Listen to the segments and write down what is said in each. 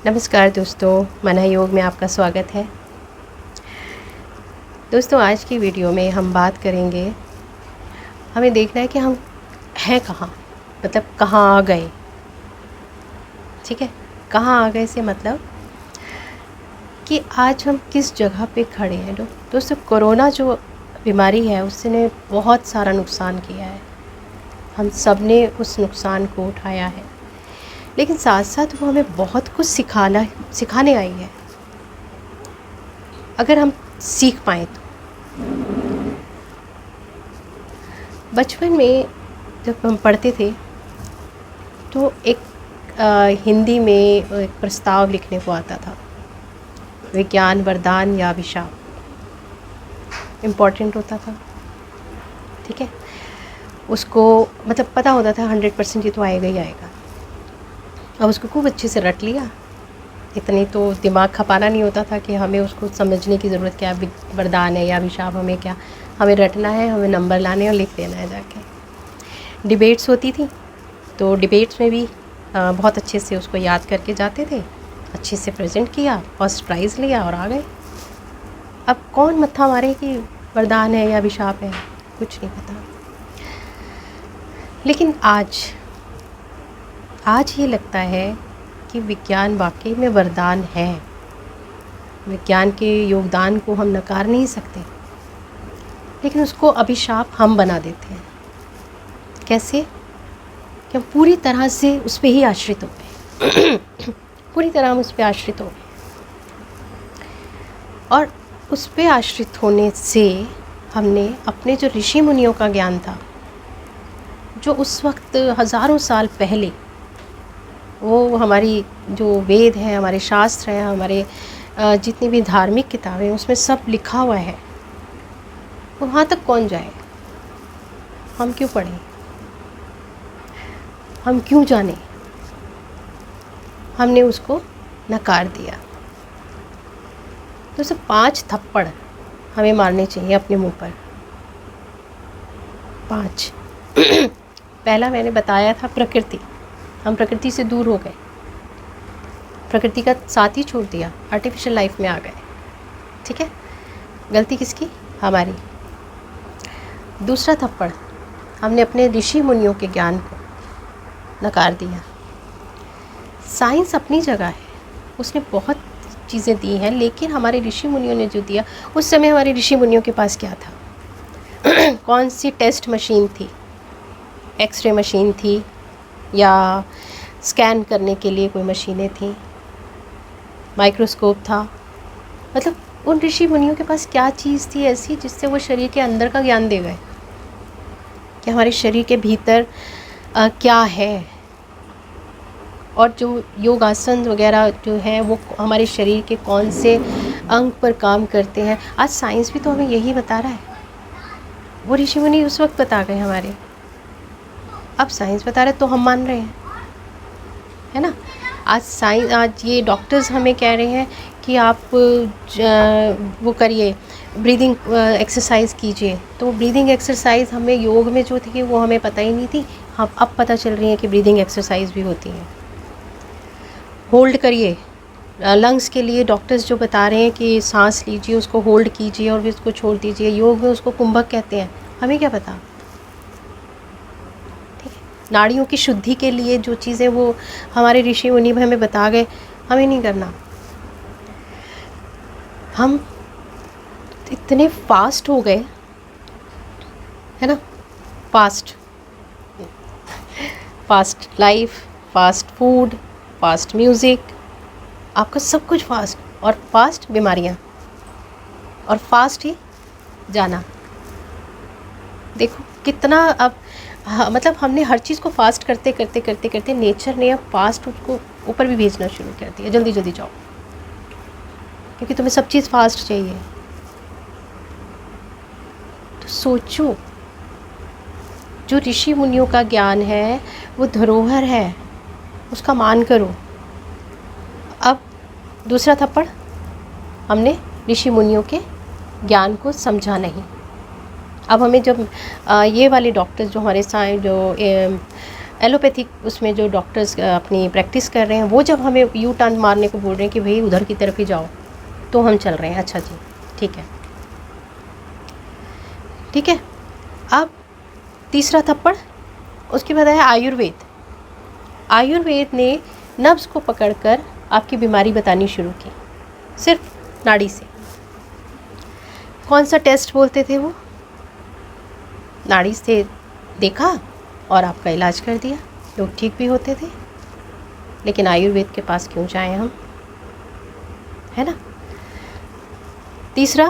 नमस्कार दोस्तों, मना योग में आपका स्वागत है। दोस्तों, आज की वीडियो में हम बात करेंगे, हमें देखना है कि हम हैं कहाँ, मतलब कहाँ आ गए। ठीक है, कहाँ आ गए से मतलब कि आज हम किस जगह पे खड़े हैं। दोस्तों, कोरोना जो बीमारी है उसने बहुत सारा नुकसान किया है। हम सब ने उस नुकसान को उठाया है, लेकिन साथ साथ वो हमें बहुत कुछ सिखाने आई है, अगर हम सीख पाएँ तो। बचपन में जब हम पढ़ते थे तो एक हिंदी में एक प्रस्ताव लिखने को आता था, विज्ञान वरदान या अभिशाप। इम्पॉर्टेंट होता था, ठीक है। उसको मतलब पता होता था 100% ये तो आएगा ही आएगा। अब उसको खूब अच्छे से रट लिया। इतनी तो दिमाग खपाना नहीं होता था कि हमें उसको समझने की ज़रूरत क्या है, वरदान है या अभिशाप। हमें क्या, हमें रटना है, हमें नंबर लाने और लिख देना है जाके। डिबेट्स होती थी तो डिबेट्स में भी बहुत अच्छे से उसको याद करके जाते थे, अच्छे से प्रेजेंट किया, फर्स्ट प्राइज़ लिया और आ गए। अब कौन मत्था मारे कि वरदान है या अभिशाप है, कुछ नहीं पता। लेकिन आज ये लगता है कि विज्ञान वाकई में वरदान है। विज्ञान के योगदान को हम नकार नहीं सकते, लेकिन उसको अभिशाप हम बना देते हैं। कैसे? कि हम पूरी तरह से उस पर ही आश्रित हो गए। पूरी तरह हम उस पर आश्रित हो गए, और उस पर आश्रित होने से हमने अपने जो ऋषि मुनियों का ज्ञान था, जो उस वक्त हज़ारों साल पहले, वो हमारी जो वेद हैं, हमारे शास्त्र हैं, हमारे जितनी भी धार्मिक किताबें हैं, उसमें सब लिखा हुआ है। वो वहाँ तक कौन जाए? हम क्यों पढ़ें? हम क्यों जाने? हमने उसको नकार दिया। तो सब 5 थप्पड़ हमें मारने चाहिए अपने मुंह पर। 5। पहला मैंने बताया था प्रकृति। हम प्रकृति से दूर हो गए, प्रकृति का साथ ही छोड़ दिया, आर्टिफिशियल लाइफ में आ गए। ठीक है, गलती किसकी? हमारी। दूसरा थप्पड़, हमने अपने ऋषि मुनियों के ज्ञान को नकार दिया। साइंस अपनी जगह है, उसने बहुत चीज़ें दी हैं, लेकिन हमारे ऋषि मुनियों ने जो दिया, उस समय हमारे ऋषि मुनियों के पास क्या था? कौन सी टेस्ट मशीन थी? एक्सरे मशीन थी, या स्कैन करने के लिए कोई मशीनें थी, माइक्रोस्कोप था? मतलब उन ऋषि मुनियों के पास क्या चीज़ थी ऐसी जिससे वो शरीर के अंदर का ज्ञान दे गए कि हमारे शरीर के भीतर क्या है, और जो योगासन वगैरह जो है वो हमारे शरीर के कौन से अंग पर काम करते हैं। आज साइंस भी तो हमें यही बता रहा है। वो ऋषि मुनि उस वक्त बता गए हमारे, अब साइंस बता रहे तो हम मान रहे हैं, है ना। आज ये डॉक्टर्स हमें कह रहे हैं कि आप वो करिए, ब्रीदिंग एक्सरसाइज कीजिए। तो ब्रीदिंग एक्सरसाइज हमें योग में जो थी वो हमें पता ही नहीं थी, हम अब पता चल रही है कि ब्रीदिंग एक्सरसाइज भी होती है। होल्ड करिए, लंग्स के लिए डॉक्टर्स जो बता रहे हैं कि सांस लीजिए, उसको होल्ड कीजिए और फिर उसको छोड़ दीजिए, योग में उसको कुंभक कहते हैं, हमें क्या पता। ठीक है, नाड़ियों की शुद्धि के लिए जो चीज़ें वो हमारे ऋषि मुनि हमें बता गए, हमें नहीं करना। हम इतने फास्ट हो गए, है ना, fast life, fast food, fast music, आपका सब कुछ फास्ट, और फास्ट बीमारियाँ, और फास्ट ही जाना। देखो कितना अब मतलब हमने हर चीज़ को फास्ट करते करते करते करते नेचर ने अब फास्ट उसको ऊपर भी भेजना शुरू कर दिया, जल्दी जल्दी जाओ, क्योंकि तुम्हें सब चीज़ फास्ट चाहिए। तो सोचो, जो ऋषि मुनियों का ज्ञान है वो धरोहर है, उसका मान करो। अब दूसरा थप्पड़, हमने ऋषि मुनियों के ज्ञान को समझा नहीं। अब हमें जब ये वाले डॉक्टर्स जो हमारे साथ जो एलोपैथिक उसमें जो डॉक्टर्स अपनी प्रैक्टिस कर रहे हैं वो जब हमें यू टर्न मारने को बोल रहे हैं कि भाई उधर की तरफ ही जाओ, तो हम चल रहे हैं। अच्छा जी, ठीक है ठीक है। अब तीसरा थप्पड़, उसके बाद है आयुर्वेद। आयुर्वेद ने नब्ज़ को पकड़कर आपकी बीमारी बतानी शुरू की, सिर्फ नाड़ी से। कौन सा टेस्ट बोलते थे वो? नाड़ी से देखा और आपका इलाज कर दिया, लोग ठीक भी होते थे। लेकिन आयुर्वेद के पास क्यों जाएं हम, है ना। तीसरा,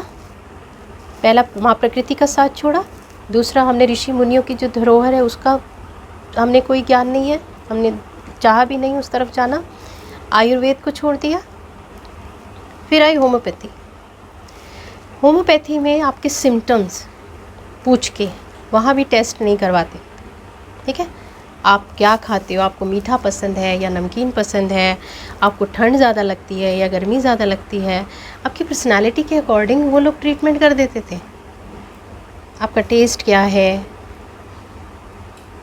पहला माँ प्रकृति का साथ छोड़ा, दूसरा हमने ऋषि मुनियों की जो धरोहर है उसका हमने कोई ज्ञान नहीं है, हमने चाहा भी नहीं उस तरफ जाना, आयुर्वेद को छोड़ दिया। फिर आई होम्योपैथी। होम्योपैथी में आपके सिम्टम्स पूछ के, वहाँ भी टेस्ट नहीं करवाते, ठीक है। आप क्या खाते हो, आपको मीठा पसंद है या नमकीन पसंद है, आपको ठंड ज़्यादा लगती है या गर्मी ज़्यादा लगती है, आपकी पर्सनालिटी के अकॉर्डिंग वो लोग ट्रीटमेंट कर देते थे। आपका टेस्ट क्या है,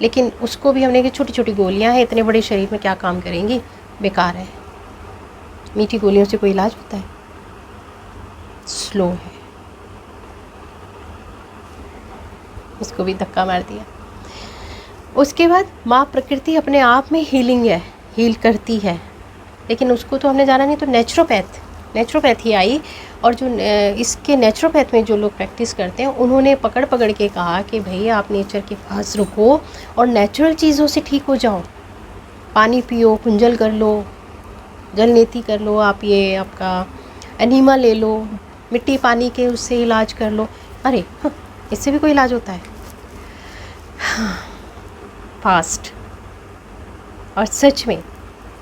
लेकिन उसको भी हमने कि छोटी छोटी गोलियां हैं, इतने बड़े शरीर में क्या काम करेंगी, बेकार है। मीठी गोलियों से कोई इलाज होता है? स्लो है। उसको भी धक्का मार दिया। उसके बाद माँ प्रकृति अपने आप में हीलिंग है, हील करती है, लेकिन उसको तो हमने जाना नहीं। तो नेचुरोपैथी आई, और जो इसके नेचुरोपैथ में जो लोग प्रैक्टिस करते हैं उन्होंने पकड़ पकड़ के कहा कि भैया आप नेचर के पास रुको और नेचुरल चीज़ों से ठीक हो जाओ। पानी पियो, कुंजल कर लो, जल नेति कर लो, आप ये आपका एनीमा ले लो, मिट्टी पानी के उससे इलाज कर लो। अरे इससे भी कोई इलाज होता है? फास्ट। और सच में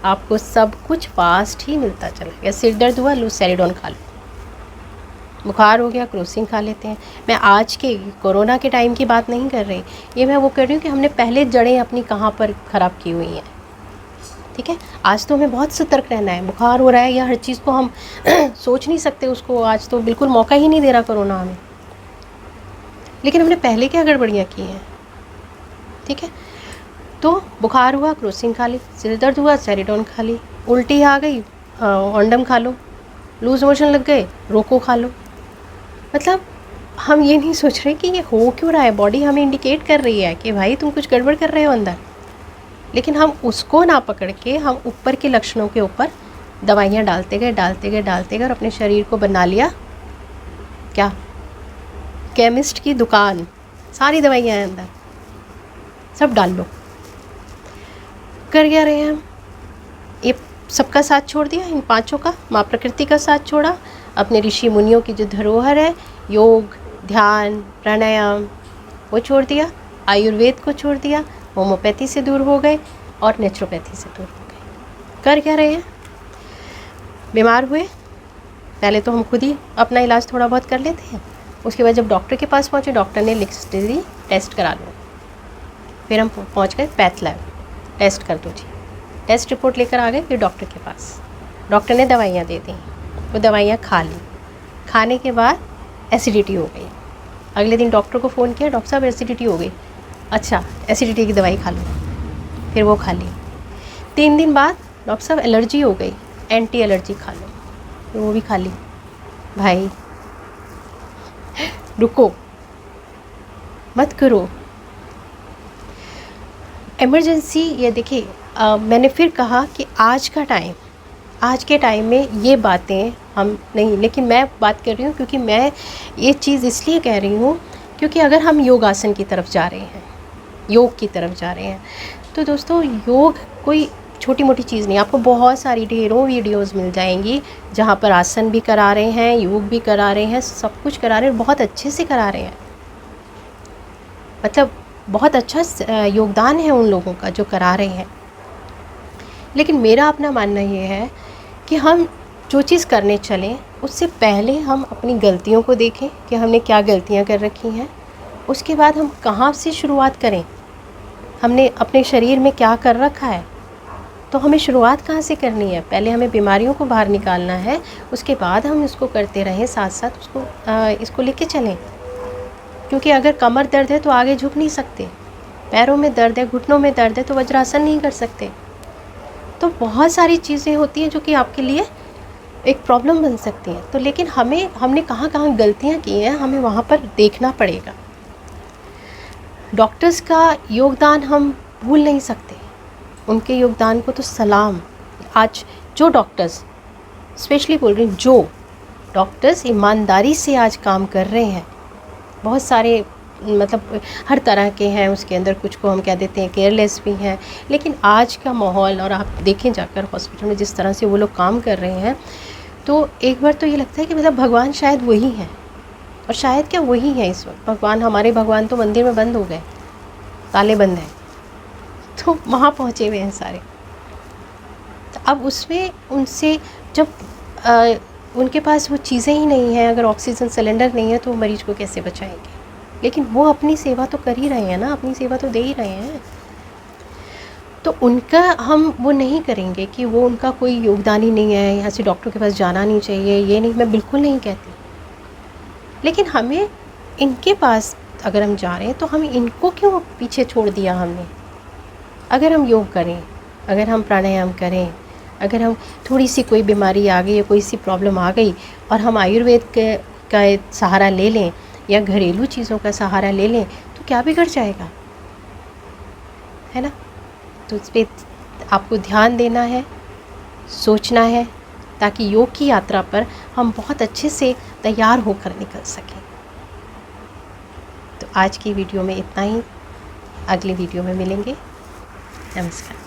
आपको सब कुछ फास्ट ही मिलता चला गया। सिर दर्द हुआ, लो सेरिडोन खा लो, बुखार हो गया क्रोसिन खा लेते हैं। मैं आज के कोरोना के टाइम की बात नहीं कर रही, ये मैं वो कर रही हूँ कि हमने पहले जड़ें अपनी कहाँ पर ख़राब की हुई हैं, ठीक है। आज तो हमें बहुत सतर्क रहना है। बुखार हो रहा है या हर चीज़ को हम सोच नहीं सकते उसको, आज तो बिल्कुल मौका ही नहीं दे रहा कोरोना हमें। लेकिन हमने पहले क्या गड़बड़ियाँ की हैं, ठीक है। तो बुखार हुआ क्रोसिन खा ली, सिर दर्द हुआ सेरिडोन खा ली, उल्टी आ गई ओंडम खा लो, लूज मोशन लग गए रोको खा लो। मतलब हम ये नहीं सोच रहे कि ये हो क्यों रहा है, बॉडी हमें इंडिकेट कर रही है कि भाई तुम कुछ गड़बड़ कर रहे हो अंदर, लेकिन हम उसको ना पकड़ के हम ऊपर के लक्षणों के ऊपर दवाइयाँ डालते गए और अपने शरीर को बना लिया क्या, केमिस्ट की दुकान। सारी दवाइयाँ हैं अंदर, सब डाल लो। कर क्या रहे हैं हम? ये सबका साथ छोड़ दिया, इन पांचों का, माँ प्रकृति का साथ छोड़ा, अपने ऋषि मुनियों की जो धरोहर है योग, ध्यान, प्राणायाम, वो छोड़ दिया, आयुर्वेद को छोड़ दिया, होम्योपैथी से दूर हो गए और नेचुरोपैथी से दूर हो गए। कर क्या रहे हैं? बीमार हुए, पहले तो हम खुद ही अपना इलाज थोड़ा बहुत कर लेते हैं, उसके बाद जब डॉक्टर के पास पहुँचे, डॉक्टर ने लिख दी टेस्ट करा लो। फिर हम पहुँच गए पैथ लैब, टेस्ट कर दो जी, टेस्ट रिपोर्ट लेकर आ गए। फिर डॉक्टर के पास, डॉक्टर ने दवाइयाँ दे दी, वो दवाइयाँ खा ली। खाने के बाद एसिडिटी हो गई। अगले दिन डॉक्टर को फ़ोन किया, डॉक्टर साहब एसिडिटी हो गई। अच्छा, एसिडिटी की दवाई खा लो, फिर वो खा ली। 3 दिन बाद डॉक्टर साहब एलर्जी हो गई, एंटी एलर्जी खा लो, फिर वो भी खा ली। भाई रुको, मत करो इमरजेंसी। ये देखिए, मैंने फिर कहा कि आज के टाइम में ये बातें हम नहीं, लेकिन मैं बात कर रही हूँ क्योंकि मैं ये चीज़ इसलिए कह रही हूँ क्योंकि अगर हम योगासन की तरफ जा रहे हैं, योग की तरफ जा रहे हैं, तो दोस्तों योग कोई छोटी मोटी चीज़ नहीं। आपको बहुत सारी ढेरों वीडियोस मिल जाएंगी जहाँ पर आसन भी करा रहे हैं, योग भी करा रहे हैं, सब कुछ करा रहे हैं, बहुत अच्छे से करा रहे हैं। मतलब बहुत अच्छा योगदान है उन लोगों का जो करा रहे हैं। लेकिन मेरा अपना मानना ये है कि हम जो चीज़ करने चलें उससे पहले हम अपनी गलतियों को देखें कि हमने क्या गलतियां कर रखी हैं, उसके बाद हम कहाँ से शुरुआत करें, हमने अपने शरीर में क्या कर रखा है, तो हमें शुरुआत कहाँ से करनी है। पहले हमें बीमारियों को बाहर निकालना है, उसके बाद हम इसको करते रहें, साथ साथ उसको इसको लेके चलें। क्योंकि अगर कमर दर्द है तो आगे झुक नहीं सकते, पैरों में दर्द है, घुटनों में दर्द है, तो वज्रासन नहीं कर सकते। तो बहुत सारी चीज़ें होती हैं जो कि आपके लिए एक प्रॉब्लम बन सकती हैं। तो लेकिन हमने कहाँ कहाँ गलतियाँ की हैं, हमें वहाँ पर देखना पड़ेगा। डॉक्टर्स का योगदान हम भूल नहीं सकते, उनके योगदान को तो सलाम। आज जो डॉक्टर्स, स्पेशली बोल रही हूँ, जो डॉक्टर्स ईमानदारी से आज काम कर रहे हैं, बहुत सारे मतलब हर तरह के हैं उसके अंदर, कुछ को हम कह देते हैं केयरलेस भी हैं, लेकिन आज का माहौल और आप देखें जाकर हॉस्पिटल में जिस तरह से वो लोग काम कर रहे हैं, तो एक बार तो ये लगता है कि मतलब भगवान शायद वही हैं, और शायद क्या वही है इस वक्त भगवान। हमारे भगवान तो मंदिर में बंद हो गए, ताले बंद हैं, तो वहाँ पहुँचे हुए हैं सारे। तो अब उसमें उनसे जब उनके पास वो चीज़ें ही नहीं हैं, अगर ऑक्सीजन सिलेंडर नहीं है तो वो मरीज़ को कैसे बचाएंगे? लेकिन वो अपनी सेवा तो कर ही रहे हैं ना, अपनी सेवा तो दे ही रहे हैं। तो उनका हम वो नहीं करेंगे कि वो उनका कोई योगदान ही नहीं है, यहाँ से डॉक्टर के पास जाना नहीं चाहिए, ये नहीं, मैं बिल्कुल नहीं कहती। लेकिन हमें इनके पास अगर हम जा रहे हैं तो हमें इनको क्यों पीछे छोड़ दिया हमने? अगर हम योग करें, अगर हम प्राणायाम करें, अगर हम थोड़ी सी कोई बीमारी आ गई या कोई सी प्रॉब्लम आ गई और हम आयुर्वेद का सहारा ले लें या घरेलू चीज़ों का सहारा ले लें, तो क्या बिगड़ जाएगा, है ना? तो इस पर आपको ध्यान देना है, सोचना है, ताकि योग की यात्रा पर हम बहुत अच्छे से तैयार होकर निकल सकें। तो आज की वीडियो में इतना ही, अगली वीडियो में मिलेंगे। नमस्कार।